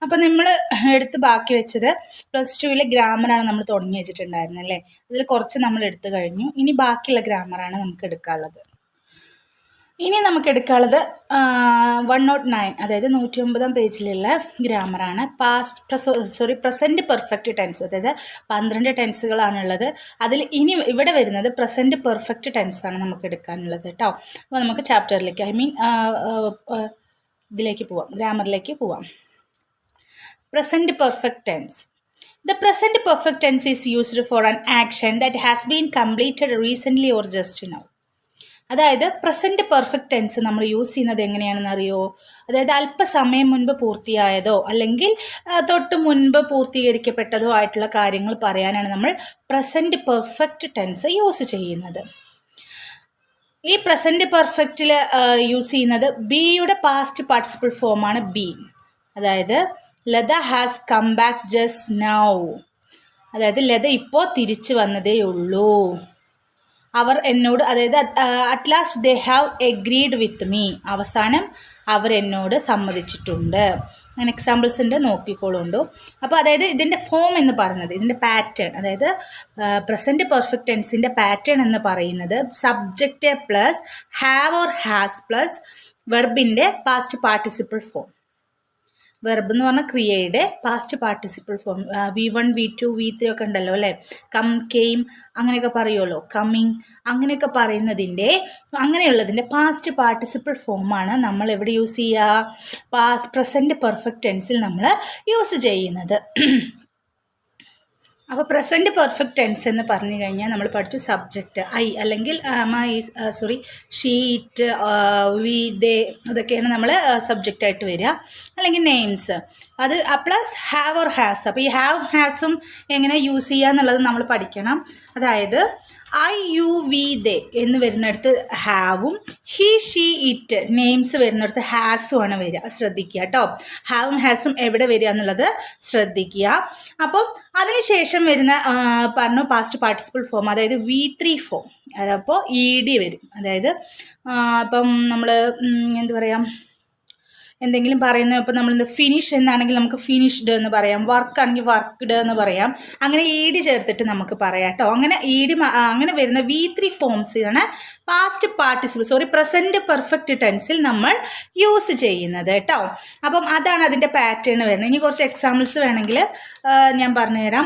അപ്പോൾ നമ്മൾ എടുത്ത് ബാക്കി വെച്ചത് +2 ഗ്രാമറാണ് നമ്മൾ തുടങ്ങി വെച്ചിട്ടുണ്ടായിരുന്നത് അല്ലേ. അതിൽ കുറച്ച് നമ്മൾ എടുത്തു കഴിഞ്ഞു. ഇനി ബാക്കിയുള്ള ഗ്രാമറാണ് നമുക്ക് എടുക്കാനുള്ളത്. ഇനി നമുക്ക് എടുക്കാനുള്ളത് 109, അതായത് 109 പേജിലുള്ള ഗ്രാമറാണ്. പ്രസൻറ്റ് പെർഫെക്റ്റ് ടെൻസ്, അതായത് 12 ടെൻസുകളാണുള്ളത്. അതിൽ ഇനി ഇവിടെ വരുന്നത് പ്രസൻറ്റ് പെർഫെക്റ്റ് ടെൻസാണ് നമുക്ക് എടുക്കാനുള്ളത് കേട്ടോ. അപ്പോൾ നമുക്ക് ചാപ്റ്ററിലേക്ക് ഇതിലേക്ക് പോവാം, ഗ്രാമറിലേക്ക് പോവാം. Present perfect tense. The present perfect tense is used for an action that has been completed recently or just now. അതായത് പ്രസൻറ്റ് പെർഫെക്റ്റ് ടെൻസ് നമ്മൾ യൂസ് ചെയ്യുന്നത് എങ്ങനെയാണെന്ന് അറിയോ? അതായത് അല്പസമയം മുൻപ് പൂർത്തിയായതോ അല്ലെങ്കിൽ തൊട്ട് മുൻപ് പൂർത്തീകരിക്കപ്പെട്ടതോ ആയിട്ടുള്ള കാര്യങ്ങൾ പറയാനാണ് നമ്മൾ പ്രസൻറ്റ് പെർഫെക്റ്റ് ടെൻസ് യൂസ് ചെയ്യുന്നത്. ഈ പ്രസൻറ്റ് പെർഫെക്റ്റിൽ യൂസ് ചെയ്യുന്നത് ബിയുടെ പാസ്റ്റ് പാർട്ടിസിപ്പിൾ ഫോമാണ് ബീൻ. അതായത് Latha has come back just now, അതായത് ലത ഇപ്പോൾ തിരിച്ചു വന്നതേ ഉള്ളൂ. അവർ എന്നോട്, അതായത് at last they have agreed with me, അവസാനം അവർ എന്നോട് സമ്മതിച്ചിട്ടുണ്ട്. അങ്ങനെ എക്സാമ്പിൾസ് ഉണ്ട്, നോക്കിക്കോളുണ്ടോ. അപ്പോൾ അതായത് ഇതിൻ്റെ ഫോം എന്ന് പറയുന്നത്, ഇതിൻ്റെ പാറ്റേൺ, അതായത് പ്രസൻറ്റ് പെർഫെക്റ്റ് ടെൻസിൻ്റെ പാറ്റേൺ എന്ന് പറയുന്നത് subject plus have or has plus വെർബിൻ്റെ പാസ്റ്റ് പാർട്ടിസിപ്പിൾ ഫോം. വെർബ് എന്ന് പറഞ്ഞാൽ ക്രിയയുടെ past participle form. V1 V2 V3 ഒക്കെ ഉണ്ടല്ലോ അല്ലേ. കം, കെയിം അങ്ങനെയൊക്കെ പറയുമല്ലോ, കമ്മിങ് അങ്ങനെയൊക്കെ പറയുന്നതിൻ്റെ, അങ്ങനെയുള്ളതിൻ്റെ പാസ്റ്റ് പാർട്ടിസിപ്പിൾ ഫോമാണ് നമ്മൾ എവിടെ യൂസ് ചെയ്യുക? പ്രസൻറ്റ് പെർഫെക്റ്റ് ടെൻസിൽ നമ്മൾ യൂസ് ചെയ്യുന്നത്. അപ്പോൾ പ്രസൻറ്റ് പെർഫെക്റ്റ് ടെൻസ് എന്ന് പറഞ്ഞു കഴിഞ്ഞാൽ നമ്മൾ പഠിച്ചു സബ്ജക്റ്റ് ഐ, അല്ലെങ്കിൽ ഷീ, ഇറ്റ്, വി, ദേ, അതൊക്കെയാണ് നമ്മൾ സബ്ജക്റ്റായിട്ട് വരിക. അല്ലെങ്കിൽ നെയിംസ്, അത് പ്ലസ് ഹാവ് ഓർ ഹാസ്. അപ്പോൾ ഈ ഹാവ് ഹാസും എങ്ങനെ യൂസ് ചെയ്യുക എന്നുള്ളത് നമ്മൾ പഠിക്കണം. അതായത് ഐ, യു, വി, ദേ എന്ന് വരുന്നിടത്ത് ഹാവും, ഹി, ഷീ, ഇറ്റ് നെയിംസ് വരുന്നിടത്ത് ഹാസും ആണ് വരിക. ശ്രദ്ധിക്കുക കേട്ടോ, ഹാവും ഹാസും എവിടെ വരിക എന്നുള്ളത് ശ്രദ്ധിക്കുക. അപ്പം അതിനുശേഷം വരുന്ന പറഞ്ഞു പാസ്റ്റ് പാർട്ടിസിപ്പിൾ ഫോം, അതായത് V3 ഫോം. അതപ്പോൾ ED വരും. അതായത് ഇപ്പം നമ്മൾ എന്താ പറയുക, എന്തെങ്കിലും പറയുന്നത്, ഇപ്പോൾ നമ്മൾ ഫിനിഷ് എന്നാണെങ്കിൽ നമുക്ക് ഫിനിഷ്ഡ് എന്ന് പറയാം, വർക്ക് ആണെങ്കിൽ വർക്ക്ഡ് എന്ന് പറയാം. അങ്ങനെ ED ചേർത്തിട്ട് നമുക്ക് പറയാം കേട്ടോ. അങ്ങനെ ED അങ്ങനെ വരുന്ന V3 ഫോംസാണ് പാസ്റ്റ് പാർട്ടിസിപ്പിൾ പ്രസൻറ്റ് പെർഫെക്റ്റ് ടെൻസിൽ നമ്മൾ യൂസ് ചെയ്യുന്നത് കേട്ടോ. അപ്പം അതാണ് അതിൻ്റെ പാറ്റേൺ വരുന്നത്. ഇനി കുറച്ച് എക്സാമ്പിൾസ് വേണമെങ്കിൽ ഞാൻ പറഞ്ഞുതരാം.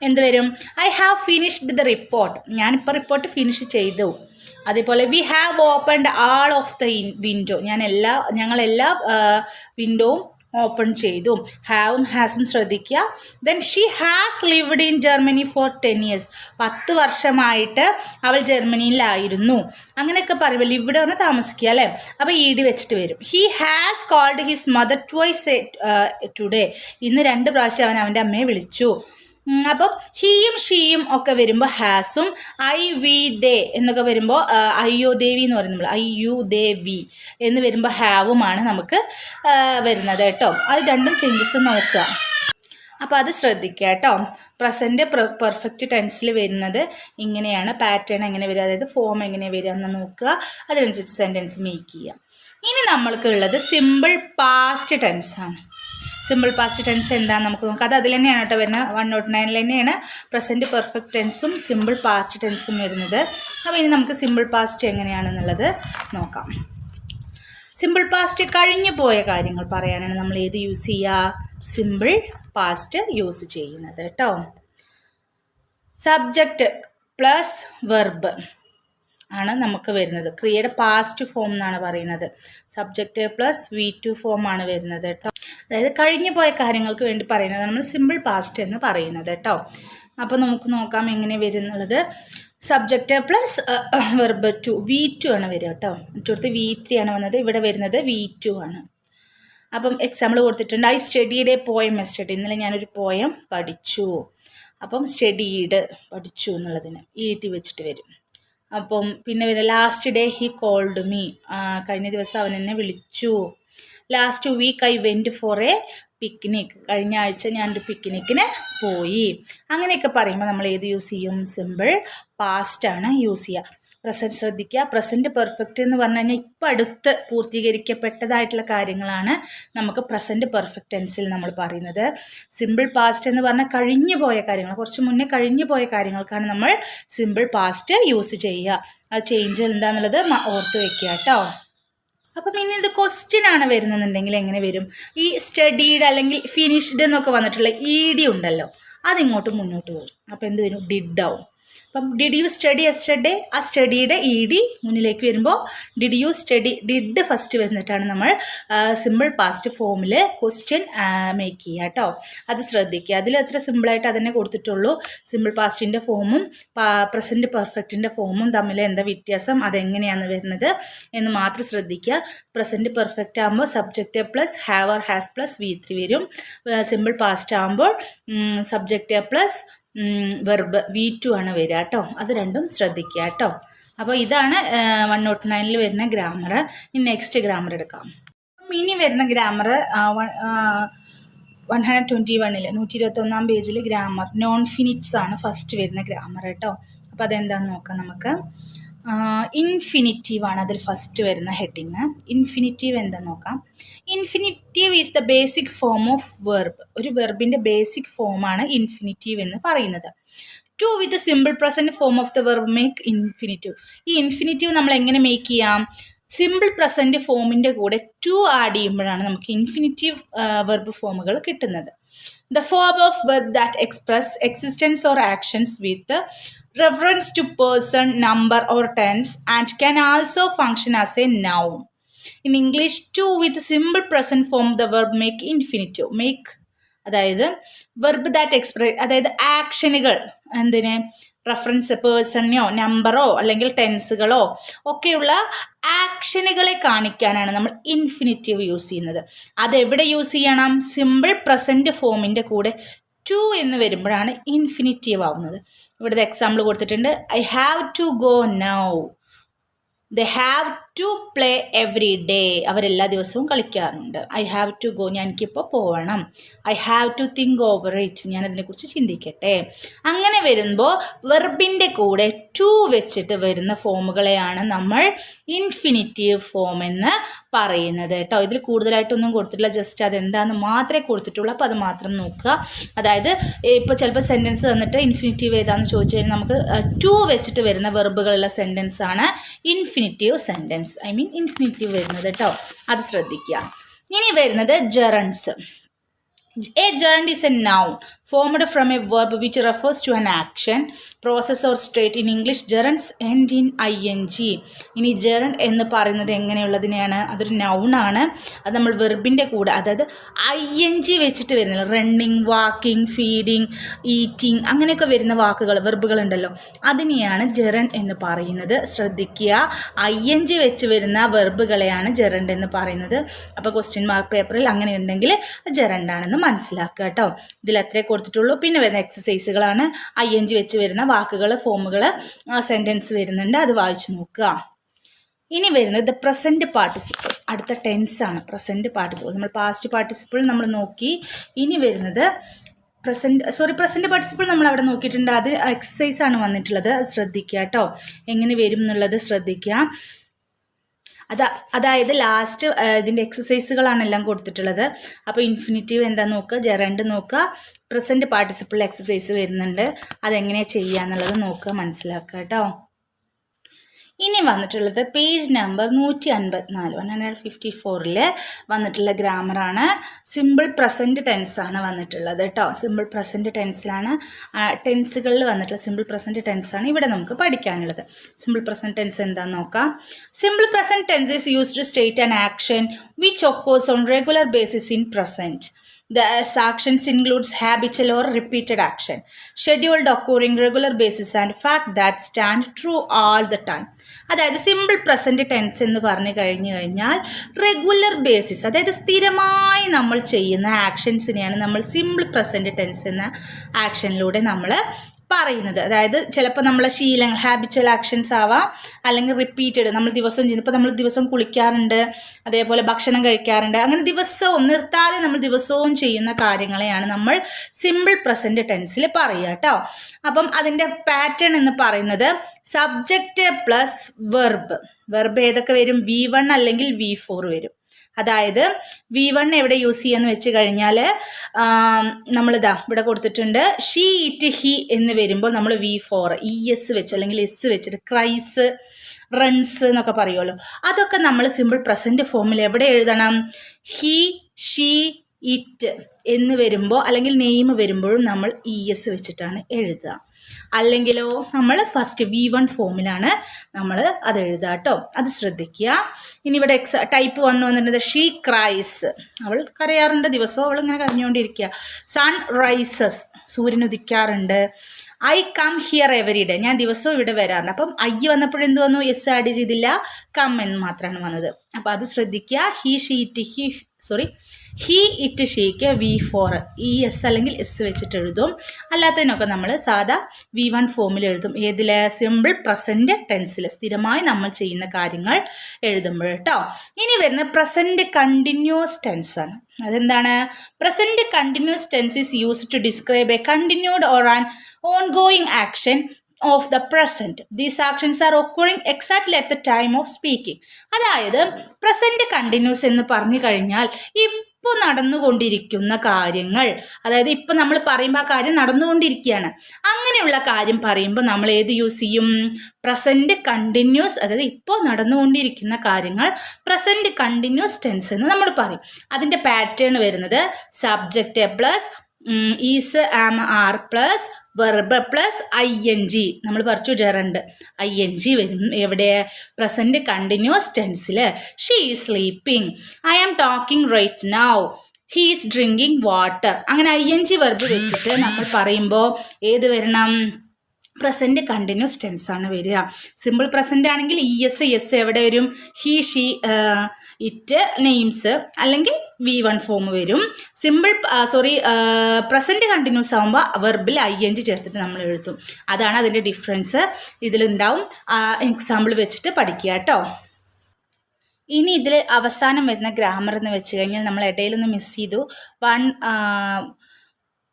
എന്ത് വരും? I have finished the report, ഞാനിപ്പോൾ റിപ്പോർട്ട് ഫിനിഷ് ചെയ്തു. അതേപോലെ we have opened all of the window, ഞങ്ങളെല്ലാ വിൻഡോവും ഓപ്പൺ ചെയ്തു. ഹാവും ഹാസും ശ്രദ്ധിക്കുക. Then she has lived in Germany for 10 years, 10 വർഷമായിട്ട് അവൾ ജർമ്മനിയിലായിരുന്നു. അങ്ങനെയൊക്കെ പറയുമ്പോൾ ലിവ്ഡ് പറഞ്ഞാൽ താമസിക്കുക അല്ലേ. അപ്പോൾ ED വെച്ചിട്ട് വരും. He has called his mother twice today, ഇന്ന് 2 പ്രാവശ്യം അവൻ അവൻ്റെ അമ്മയെ വിളിച്ചു. അപ്പം ഹീയും ഷീയും ഒക്കെ വരുമ്പോൾ ഹാസും, ഐ, വി, ദേ എന്നൊക്കെ വരുമ്പോൾ അയ്യോ ദേവി എന്ന് പറയുന്നത്, അയ്യു ദേവി എന്ന് വരുമ്പോൾ ഹാവുമാണ് നമുക്ക് വരുന്നത് കേട്ടോ. അത് രണ്ടും ചേഞ്ചസ് നോക്കുക. അപ്പോൾ അത് ശ്രദ്ധിക്കുക കേട്ടോ. പ്രസൻറ്റ് പെർഫെക്റ്റ് ടെൻസിൽ വരുന്നത് ഇങ്ങനെയാണ്, പാറ്റേൺ എങ്ങനെ വരിക, അതായത് ഫോം എങ്ങനെ വരിക എന്ന് നോക്കുക. അതിനനുസരിച്ച് സെൻറ്റൻസ് മേക്ക് ചെയ്യുക. ഇനി നമ്മൾക്കുള്ളത് സിമ്പിൾ പാസ്റ്റ് ടെൻസാണ്. സിമ്പിൾ പാസ്റ്റ് ടെൻസ് എന്താണെന്ന് നമുക്ക് നോക്കാം. അത് അതിൽ തന്നെയാണ് കേട്ടോ വരുന്നത്. 109 തന്നെയാണ് പ്രസൻറ്റ് പെർഫെക്റ്റ് ടെൻസും സിമ്പിൾ പാസ്റ്റ് ടെൻസും വരുന്നത്. അപ്പോൾ ഇനി നമുക്ക് സിമ്പിൾ പാസ്റ്റ് എങ്ങനെയാണെന്നുള്ളത് നോക്കാം. സിമ്പിൾ പാസ്റ്റ് കഴിഞ്ഞു പോയ കാര്യങ്ങൾ പറയാനാണ് നമ്മൾ ഏത് യൂസ് ചെയ്യുക? സിമ്പിൾ പാസ്റ്റ് യൂസ് ചെയ്യുന്നത് കേട്ടോ. സബ്ജക്റ്റ് പ്ലസ് വെർബ് ആണ് നമുക്ക് വരുന്നത്. ക്രിയയുടെ പാസ്റ്റ് ഫോം എന്നാണ് പറയുന്നത്. സബ്ജക്റ്റ് പ്ലസ് V2 ഫോം ആണ് വരുന്നത് കേട്ടോ. അതായത് കഴിഞ്ഞു പോയ കാര്യങ്ങൾക്ക് വേണ്ടി പറയുന്നത് നമ്മൾ സിമ്പിൾ പാസ്റ്റ് എന്ന് പറയുന്നത് കേട്ടോ. അപ്പോൾ നമുക്ക് നോക്കാം എങ്ങനെ വരുന്നുള്ളത്. സബ്ജക്റ്റ് പ്ലസ് വെർബ് 2, V2 ആണ് വരിക കേട്ടോ. മറ്റൊരുത്ത് V3 ആണ് വന്നത്, ഇവിടെ വരുന്നത് V2 ആണ്. അപ്പം എക്സാമ്പിൾ കൊടുത്തിട്ടുണ്ട്. I studied A poem yesterday, ഇന്നലെ ഞാനൊരു പോയം പഠിച്ചു. അപ്പം സ്റ്റഡീഡ് പഠിച്ചു എന്നുള്ളതിന് ET വെച്ചിട്ട് വരും. അപ്പം പിന്നെ വരും last day he called me, കഴിഞ്ഞ ദിവസം അവൻ എന്നെ വിളിച്ചു. Last week I went for a picnic, കഴിഞ്ഞ ആഴ്ച ഞാനൊരു പിക്നിക്കിന് പോയി. അങ്ങനെയൊക്കെ പറയുമ്പോൾ നമ്മൾ ഏത് യൂസ് ചെയ്യും? സിമ്പിൾ പാസ്റ്റാണ് യൂസ് ചെയ്യുക. പ്രസൻറ്റ് ശ്രദ്ധിക്കുക. പ്രസൻറ്റ് പെർഫെക്റ്റ് എന്ന് പറഞ്ഞു കഴിഞ്ഞാൽ ഇപ്പം അടുത്ത് പൂർത്തീകരിക്കപ്പെട്ടതായിട്ടുള്ള കാര്യങ്ങളാണ് നമുക്ക് പ്രസൻറ്റ് പെർഫെക്റ്റ് ടെൻസിൽ നമ്മൾ പറയുന്നത്. സിമ്പിൾ പാസ്റ്റ് എന്ന് പറഞ്ഞാൽ കഴിഞ്ഞു പോയ കാര്യങ്ങൾ, കുറച്ച് മുന്നേ കഴിഞ്ഞു പോയ കാര്യങ്ങൾക്കാണ് നമ്മൾ സിമ്പിൾ പാസ്റ്റ് യൂസ് ചെയ്യുക. ആ ചേഞ്ച് എന്താണെന്നുള്ളത് ഓർത്ത് വെക്കുക കേട്ടോ. അപ്പം ഇനി ഇത് ക്വസ്റ്റ്യൻ ആണ് വരുന്നതെന്നുണ്ടെങ്കിൽ എങ്ങനെ വരും? ഈ സ്റ്റഡീഡ് അല്ലെങ്കിൽ ഫിനിഷ്ഡ് എന്നൊക്കെ വന്നിട്ടുള്ള ED ഉണ്ടല്ലോ, അതിങ്ങോട്ട് മുന്നോട്ട് വരും. അപ്പോൾ എന്ത് വരും? ഡിഡ് ആവും. അപ്പം ഡിഡ് യു സ്റ്റഡി യെസ്റ്റർഡേ, ആ സ്റ്റഡിയുടെ ED മുന്നിലേക്ക് വരുമ്പോൾ did you study, did first വന്നിട്ടാണ് നമ്മൾ സിമ്പിൾ പാസ്റ്റ് ഫോമിൽ ക്വസ്റ്റ്യൻ മേക്ക് ചെയ്യുക കേട്ടോ. അത് ശ്രദ്ധിക്കുക. അതിൽ എത്ര സിമ്പിളായിട്ട് അതന്നെ കൊടുത്തിട്ടുള്ളൂ. സിമ്പിൾ പാസ്റ്റിൻ്റെ ഫോമും പ്രസൻറ്റ് പെർഫെക്റ്റിൻ്റെ ഫോമും തമ്മിൽ എന്താ വ്യത്യാസം, അതെങ്ങനെയാണ് വരുന്നത് എന്ന് മാത്രം ശ്രദ്ധിക്കുക. പ്രസൻറ്റ് പെർഫെക്റ്റ് ആകുമ്പോൾ subject plus have or has plus V3 വരും. സിമ്പിൾ പാസ്റ്റ് ആകുമ്പോൾ സബ്ജക്റ്റ് പ്ലസ് വെർബ് V2 ആണ് വരിക കേട്ടോ. അത് രണ്ടും ശ്രദ്ധിക്കുക കേട്ടോ. അപ്പോൾ ഇതാണ് 109 വരുന്ന ഗ്രാമർ. ഇനി നെക്സ്റ്റ് ഗ്രാമർ എടുക്കാം. ഇനി വരുന്ന ഗ്രാമർ 121 121 പേജിൽ ഗ്രാമർ നോൺ ഫിനിറ്റ്സ് ആണ് ഫസ്റ്റ് വരുന്ന ഗ്രാമർ കേട്ടോ. അപ്പോൾ അതെന്താണെന്ന് നോക്കാം നമുക്ക്. ഇൻഫിനിറ്റീവ് ആണ് അതിൽ ഫസ്റ്റ് വരുന്ന ഹെഡിങ്. ഇൻഫിനിറ്റീവ് എന്താന്ന് നോക്കാം. Infinitive is the basic form of verb. ഒരു വെർബിൻ്റെ ബേസിക് ഫോമാണ് ഇൻഫിനിറ്റീവ് എന്ന് പറയുന്നത്. To with simple present form of the verb make infinitive. ഈ ഇൻഫിനിറ്റീവ് നമ്മൾ എങ്ങനെ മേക്ക് ചെയ്യാം? സിമ്പിൾ പ്രസൻറ്റ് ഫോമിൻ്റെ കൂടെ ടു ആഡ് ചെയ്യുമ്പോഴാണ് നമുക്ക് ഇൻഫിനിറ്റീവ് വെർബ് ഫോമുകൾ കിട്ടുന്നത്. The form of verb that express existence or actions with reference to person, number or tense and can also function as a noun. In English, to with simple present form the verb make infinitive. Make അതായത് verb that express, അതായത് ആക്ഷനുകൾ, എന്തിന് reference പേഴ്സണിനെയോ നമ്പറോ അല്ലെങ്കിൽ ടെൻസുകളോ ഒക്കെയുള്ള ആക്ഷനുകളെ കാണിക്കാനാണ് നമ്മൾ infinitive use ചെയ്യുന്നത്. അതെവിടെ യൂസ് ചെയ്യണം? സിമ്പിൾ പ്രസൻറ്റ് ഫോമിൻ്റെ കൂടെ ടു എന്ന് വരുമ്പോഴാണ് ഇൻഫിനിറ്റീവ് ആവുന്നത്. ഇവിടുത്തെ എക്സാമ്പിൾ കൊടുത്തിട്ടുണ്ട്. I have to go now. They have to play every day. അവരെല്ലാ ദിവസവും കളിക്കാറുണ്ട്. ഐ ഹാവ് ടു ഗോ, ഞാൻ എനിക്കിപ്പോൾ പോകണം. I have to think over it, ഞാൻ അതിനെക്കുറിച്ച് ചിന്തിക്കട്ടെ. അങ്ങനെ വരുമ്പോൾ വെർബിൻ്റെ കൂടെ ടു വെച്ചിട്ട് വരുന്ന ഫോമുകളെയാണ് നമ്മൾ ഇൻഫിനിറ്റീവ് ഫോം എന്ന് പറയുന്നത് കേട്ടോ. ഇതിൽ കൂടുതലായിട്ടൊന്നും കൊടുത്തിട്ടില്ല, ജസ്റ്റ് അതെന്താണെന്ന് മാത്രമേ കൊടുത്തിട്ടുള്ളൂ. അപ്പോൾ അത് മാത്രം നോക്കുക. അതായത് ഇപ്പോൾ ചിലപ്പോൾ സെൻറ്റൻസ് തന്നിട്ട് ഇൻഫിനിറ്റീവ് ഏതാണെന്ന് ചോദിച്ചു കഴിഞ്ഞാൽ നമുക്ക് ടു വെച്ചിട്ട് വരുന്ന വെർബുകളുള്ള സെൻറ്റൻസ് ആണ് ഇൻഫിനിറ്റീവ് സെൻറ്റൻസ്, ഇൻഫിനിറ്റീവ് വരുന്നത് കേട്ടോ. അത് ശ്രദ്ധിക്കുക. ഇനി വരുന്നത് gerunds. A gerund is a noun formed from a verb which refers to an action, process or state. In English, gerunds end in ing. ഇനി gerund എന്ന് പറയുന്നത് എങ്ങനെയുള്ളതിനെയാണ്? അതൊരു നൗണാണ്. അത് നമ്മൾ വെർബിൻ്റെ കൂടെ, അതായത് ing വെച്ചിട്ട് വരുന്നില്ല. റണ്ണിങ്, വാക്കിംഗ്, ഫീഡിങ്, ഈറ്റിംഗ് അങ്ങനെയൊക്കെ വരുന്ന വാക്കുകൾ, വെർബുകളുണ്ടല്ലോ, അതിനെയാണ് gerund എന്ന് പറയുന്നത്. ശ്രദ്ധിക്കുക, ing വെച്ച് വരുന്ന വെർബുകളെയാണ് gerund എന്ന് പറയുന്നത്. അപ്പോൾ ക്വസ്റ്റ്യൻ മാർക്ക് പേപ്പറിൽ അങ്ങനെ ഉണ്ടെങ്കിൽ gerund ആണെന്ന് മനസ്സിലാക്കുക കേട്ടോ. ഇതിൽ അത്രേ കൊടുത്തിട്ടുള്ളൂ. പിന്നെ വരുന്ന എക്സസൈസുകളാണ്. ing വെച്ച് വരുന്ന വാക്കുകൾ, ഫോമുകൾ, സെൻറ്റൻസ് വരുന്നുണ്ട്. അത് വായിച്ചു നോക്കുക. ഇനി വരുന്നത് പ്രസൻറ്റ് പാർട്ടിസിപ്പിൾ. അടുത്ത ടെൻസാണ് പ്രസൻറ്റ് പാർട്ടിസിപ്പിൾ. നമ്മൾ പാസ്റ്റ് പാർട്ടിസിപ്പിൾ നമ്മൾ നോക്കി. ഇനി വരുന്നത് പ്രസൻറ്റ് പാർട്ടിസിപ്പിൾ നമ്മൾ അവിടെ നോക്കിയിട്ടുണ്ട്. അത് എക്സസൈസാണ് വന്നിട്ടുള്ളത്. അത് ശ്രദ്ധിക്കുക കേട്ടോ. എങ്ങനെ വരും എന്നുള്ളത് ശ്രദ്ധിക്കുക. അതായത് ലാസ്റ്റ് ഇതിൻ്റെ എക്സസൈസുകളാണ് എല്ലാം കൊടുത്തിട്ടുള്ളത്. അപ്പോൾ ഇൻഫിനിറ്റീവ് എന്താ നോക്കുക, ജെറണ്ട് നോക്കുക, പ്രസൻറ്റ് പാർട്ടിസിപ്പിൾ എക്സസൈസ് വരുന്നുണ്ട്. അതെങ്ങനെയാണ് ചെയ്യുക എന്നുള്ളത് നോക്കുക, മനസ്സിലാക്കുക കേട്ടോ. ഇനി വന്നിട്ടുള്ളത് പേജ് നമ്പർ 154 154 വന്നിട്ടുള്ള ഗ്രാമറാണ്. സിമ്പിൾ പ്രസൻറ്റ് ടെൻസാണ് വന്നിട്ടുള്ളത് കേട്ടോ. സിമ്പിൾ പ്രസൻറ്റ് ടെൻസിലാണ്, ടെൻസുകളിൽ വന്നിട്ടുള്ള സിമ്പിൾ പ്രസൻറ്റ് ടെൻസാണ് ഇവിടെ നമുക്ക് പഠിക്കാനുള്ളത്. സിമ്പിൾ പ്രസൻറ്റ് ടെൻസ് എന്താണെന്ന് നോക്കാം. Simple present tense is used to state an action which occurs on regular basis in present. The actions includes habitual or repeated action, scheduled occurring regular basis and fact that stand true all the time. അതായത് simple present tense എന്ന് പറഞ്ഞു കഴിഞ്ഞാൽ regular basis, അതായത് സ്ഥിരമായി നമ്മൾ ചെയ്യുന്ന ആക്ഷൻസിനെയാണ് നമ്മൾ simple present tense എന്ന ആക്ഷനിലൂടെ നമ്മൾ പറയുന്നത്. അതായത് ചിലപ്പോൾ നമ്മളെ ശീലങ്ങൾ ഹാബിച്വൽ ആക്ഷൻസ് ആവാം, അല്ലെങ്കിൽ റിപ്പീറ്റഡ് നമ്മൾ ദിവസവും ചെയ്യുന്നത്. ഇപ്പോൾ നമ്മൾ ദിവസം കുളിക്കാറുണ്ട്, അതേപോലെ ഭക്ഷണം കഴിക്കാറുണ്ട്, അങ്ങനെ ദിവസവും നിർത്താതെ നമ്മൾ ദിവസവും ചെയ്യുന്ന കാര്യങ്ങളെയാണ് നമ്മൾ സിമ്പിൾ പ്രസൻറ്റ് ടെൻസിൽ പറയുക കേട്ടോ. അപ്പം അതിൻ്റെ പാറ്റേൺ എന്ന് പറയുന്നത് സബ്ജക്റ്റ് പ്ലസ് വെർബ് ഏതൊക്കെ വരും? V1 അല്ലെങ്കിൽ V4 വരും. അതായത് V1 എവിടെ യൂസ് ചെയ്യാന്ന് വെച്ച് കഴിഞ്ഞാൽ നമ്മളിതാ ഇവിടെ കൊടുത്തിട്ടുണ്ട്. ഷീ, ഇറ്റ്, ഹി എന്ന് വരുമ്പോൾ നമ്മൾ V4 ES വെച്ച് അല്ലെങ്കിൽ എസ് വെച്ചിട്ട് ക്രൈസ്, റൺസ് എന്നൊക്കെ പറയുമല്ലോ. അതൊക്കെ നമ്മൾ സിമ്പിൾ പ്രസൻറ്റ് ഫോമിൽ എവിടെ എഴുതണം? ഹി, ഷീ, ഇറ്റ് എന്ന് വരുമ്പോൾ അല്ലെങ്കിൽ നെയിം വരുമ്പോഴും നമ്മൾ ES വെച്ചിട്ടാണ് എഴുതുക. അല്ലെങ്കിലോ നമ്മൾ ഫസ്റ്റ് V1 ഫോമിലാണ് നമ്മൾ അത് എഴുതുക കേട്ടോ. അത് ശ്രദ്ധിക്കുക. ഇനി ഇവിടെ ടൈപ്പ് വന്നിട്ടുണ്ട്. ഷീ ക്രൈസ്, അവൾ കരയാറുണ്ട്, ദിവസവും അവൾ ഇങ്ങനെ കരഞ്ഞുകൊണ്ടിരിക്കുക. സൺ റൈസസ്, സൂര്യൻ ഉദിക്കാറുണ്ട്. I come here every day, ഞാൻ ദിവസവും ഇവിടെ വരാറുണ്ട്. അപ്പം ഐ വന്നപ്പോഴെന്ത് വന്നു? എസ് ആഡ് ചെയ്തില്ല, കം എന്ന് മാത്രമാണ് വന്നത്. അപ്പോൾ അത് ശ്രദ്ധിക്കുക. He, she, it, he, it, ഷീക്ക് V4 ES അല്ലെങ്കിൽ എസ് വെച്ചിട്ട് എഴുതും. അല്ലാത്തതിനൊക്കെ നമ്മൾ സാധാ V1 ഫോമിൽ എഴുതും. ഏതിൽ? സിമ്പിൾ പ്രസൻറ്റ് ടെൻസിൽ സ്ഥിരമായി നമ്മൾ ചെയ്യുന്ന കാര്യങ്ങൾ എഴുതുമ്പോൾ കേട്ടോ. ഇനി വരുന്ന പ്രസൻറ്റ് കണ്ടിന്യൂസ് ടെൻസ് ആണ്. അതെന്താണ്? Present continuous tense is used to describe a continued or an ongoing action of the present. These actions are occurring exactly at the time of speaking. അതായത് പ്രസൻറ്റ് കണ്ടിന്യൂസ് എന്ന് പറഞ്ഞു കഴിഞ്ഞാൽ ഇപ്പോൾ നടന്നുകൊണ്ടിരിക്കുന്ന കാര്യങ്ങൾ, അതായത് ഇപ്പം നമ്മൾ പറയുമ്പോൾ ആ കാര്യം നടന്നുകൊണ്ടിരിക്കുകയാണ്. അങ്ങനെയുള്ള കാര്യം പറയുമ്പോൾ നമ്മൾ ഏത് യൂസ് ചെയ്യും? പ്രസൻറ്റ് കണ്ടിന്യൂസ്, അതായത് ഇപ്പോൾ നടന്നുകൊണ്ടിരിക്കുന്ന കാര്യങ്ങൾ പ്രസൻറ്റ് കണ്ടിന്യൂസ് ടെൻസ് എന്ന് നമ്മൾ പറയും. അതിൻ്റെ പാറ്റേൺ വരുന്നത് subject plus is, am, are plus verb plus ING. നമ്മൾ പറിച്ചു ജെറണ്ട് ING വരും. എവിടെ? പ്രസൻറ്റ് കണ്ടിന്യൂസ് ടെൻസിൽ. She is sleeping, I am talking right now, he is drinking water. അങ്ങനെ ING വെർബ് വെച്ചിട്ട് നമ്മൾ പറയുമ്പോൾ ഏത് വരണം? പ്രസൻറ്റ് കണ്ടിന്യൂസ് ടെൻസ് ആണ് വരിക. സിമ്പിൾ പ്രസൻറ്റ് ആണെങ്കിൽ ES, എസ് എവിടെ വരും? ഹി, ഷീ, ഇറ്റ്, നെയിംസ് അല്ലെങ്കിൽ V1 ഫോം വരും. പ്രസൻറ്റ് കണ്ടിന്യൂസ് ആകുമ്പോൾ വെർബിൽ ING ചേർത്തിട്ട് നമ്മൾ എഴുതും. അതാണ് അതിൻ്റെ ഡിഫറൻസ്. ഇതിലുണ്ടാവും. എക്സാമ്പിൾ വെച്ചിട്ട് പഠിക്കുക കേട്ടോ. ഇനി ഇതിൽ അവസാനം വരുന്ന ഗ്രാമർ എന്ന് വെച്ച് കഴിഞ്ഞാൽ നമ്മൾ ഇടയിലൊന്ന് മിസ് ചെയ്തു.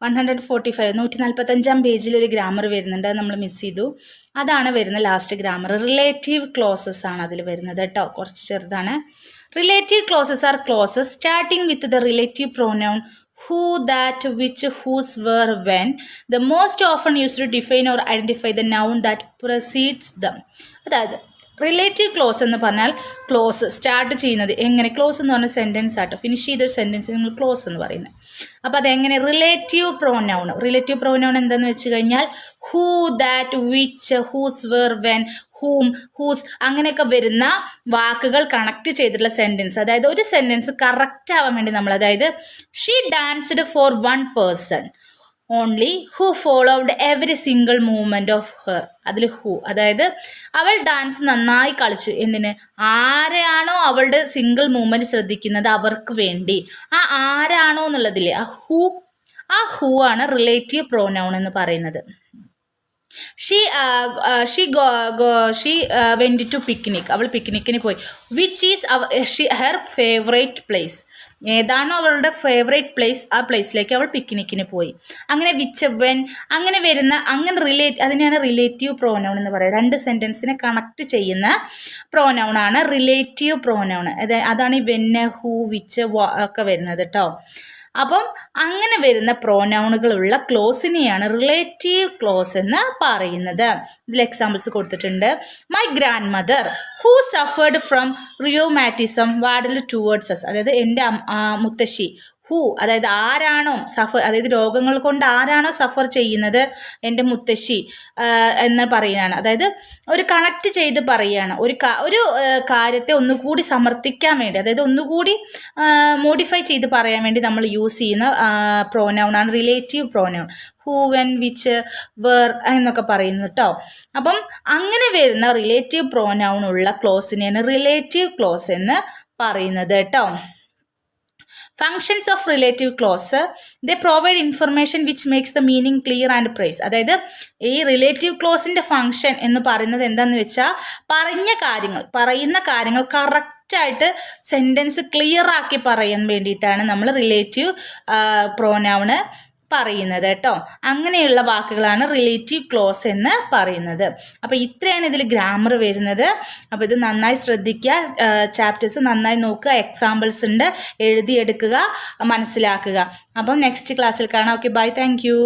145 പേജിലൊരു ഗ്രാമർ വരുന്നുണ്ട്, അത് നമ്മൾ മിസ് ചെയ്തു. അതാണ് വരുന്ന ലാസ്റ്റ് ഗ്രാമർ. റിലേറ്റീവ് ക്ലോസസ് ആണ് അതിൽ വരുന്നത് കേട്ടോ, കുറച്ച് ചെറുതാണ്. Relative clauses are clauses starting with the relative pronoun who, that, which, whose, where, when. The most often used to define or identify the noun that precedes them. അതായത് relative close എന്ന് പറഞ്ഞാൽ close start ചെയ്യുന്നത് എങ്ങനെ? Close എന്ന് പറഞ്ഞാൽ sentence ആട്ടോ, finish ചെയ്തൊരു sentence നമ്മൾ ക്ലോസ് എന്ന് പറയുന്നത്. അപ്പോൾ അതെങ്ങനെ? റിലേറ്റീവ് പ്രോനൗൺ എന്താണെന്ന് വെച്ച് കഴിഞ്ഞാൽ who, that, which, whose, where, when, whom, whose അങ്ങനെയൊക്കെ വരുന്ന വാക്കുകൾ കണക്ട് ചെയ്തിട്ടുള്ള സെൻറ്റൻസ്. അതായത് ഒരു സെൻറ്റൻസ് കറക്റ്റ് ആവാൻ വേണ്ടി നമ്മൾ, അതായത് she danced for one person only who followed every single movement of her. അതിൽ ഹൂ, അതായത് അവൾ ഡാൻസ് നന്നായി കളിച്ചു. എന്തിന്? ആരെയാണോ അവളുടെ സിംഗിൾ മൂവ്മെൻറ്റ് ശ്രദ്ധിക്കുന്നത് അവർക്ക് വേണ്ടി. ആ ആരാണോ എന്നുള്ളതിൽ ആ ഹൂ ആണ് റിലേറ്റീവ് പ്രോനൗൺ എന്ന് പറയുന്നത്. ഷീ വെൻറ്റ് ടു പിക്നിക്, അവൾ പിക്നിക്കിന് പോയി. Which is her favourite place, ഏതാണോ അവളുടെ ഫേവറേറ്റ് പ്ലേസ് ആ പ്ലേസിലേക്ക് അവൾ പിക്നിക്കിന് പോയി. അങ്ങനെ വിച്ച്, വെൻ അങ്ങനെ വരുന്ന അതിനെയാണ് റിലേറ്റീവ് പ്രോനൗൺ എന്ന് പറയുന്നത്. രണ്ട് സെൻറ്റൻസിനെ കണക്ട് ചെയ്യുന്ന പ്രോനൗണാണ് റിലേറ്റീവ് പ്രോനൗൺ. അതാണ് ഈ വെന്ന്, ഹൂ, വിച്ച് ഒക്കെ വരുന്നത് കേട്ടോ. അപ്പം അങ്ങനെ വരുന്ന പ്രോനൗണുകളുള്ള ക്ലോസിനെയാണ് റിലേറ്റീവ് ക്ലോസ് എന്ന് പറയുന്നത്. ഇതിൽ എക്സാമ്പിൾസ് കൊടുത്തിട്ടുണ്ട്. My grandmother who suffered from rheumatism waddle towards us. അതായത് എൻ്റെ മുത്തശ്ശി. ഹൂ അതായത് ആരാണോ അതായത് രോഗങ്ങൾ കൊണ്ട് ആരാണോ സഫർ ചെയ്യുന്നത്, എൻ്റെ മുത്തശ്ശി എന്ന് പറയുന്നതാണ്. അതായത് ഒരു കണക്ട് ചെയ്ത് പറയുകയാണ്. ഒരു കാര്യത്തെ ഒന്നുകൂടി സമർത്ഥിക്കാൻ വേണ്ടി, അതായത് ഒന്നുകൂടി മോഡിഫൈ ചെയ്ത് പറയാൻ വേണ്ടി നമ്മൾ യൂസ് ചെയ്യുന്ന പ്രോനൗണാണ് relative pronoun. Who, when, which, where എന്നൊക്കെ പറയുന്നു കേട്ടോ. അപ്പം അങ്ങനെ വരുന്ന റിലേറ്റീവ് പ്രോനൗൺ ഉള്ള ക്ലോസിനെയാണ് റിലേറ്റീവ് ക്ലോസ് എന്ന് പറയുന്നത് കേട്ടോ. Functions of relative clause they provide information which makes the meaning clear and precise. അതായത് ഈ റിലേറ്റീവ് ക്ലോസിൻ്റെ ഫങ്ഷൻ എന്ന് പറയുന്നത് എന്താണെന്ന് വെച്ചാൽ പറയുന്ന കാര്യങ്ങൾ കറക്റ്റായിട്ട് സെൻറ്റൻസ് ക്ലിയർ ആക്കി പറയാൻ വേണ്ടിയിട്ടാണ് നമ്മൾ റിലേറ്റീവ് പ്രോനൗണ് പറയുന്നത് കേട്ടോ. അങ്ങനെയുള്ള വാക്കുകളാണ് റിലേറ്റീവ് ക്ലോസ് എന്ന് പറയുന്നത്. അപ്പോൾ ഇത്രയാണ് ഇതിൽ ഗ്രാമർ വരുന്നത്. അപ്പോൾ ഇത് നന്നായി ശ്രദ്ധിക്കുക, ചാപ്റ്റേഴ്സ് നന്നായി നോക്കുക, എക്സാമ്പിൾസ് ഉണ്ട്, എഴുതിയെടുക്കുക, മനസ്സിലാക്കുക. അപ്പം നെക്സ്റ്റ് ക്ലാസ്സിൽ കാണാം. Okay, bye, thank U.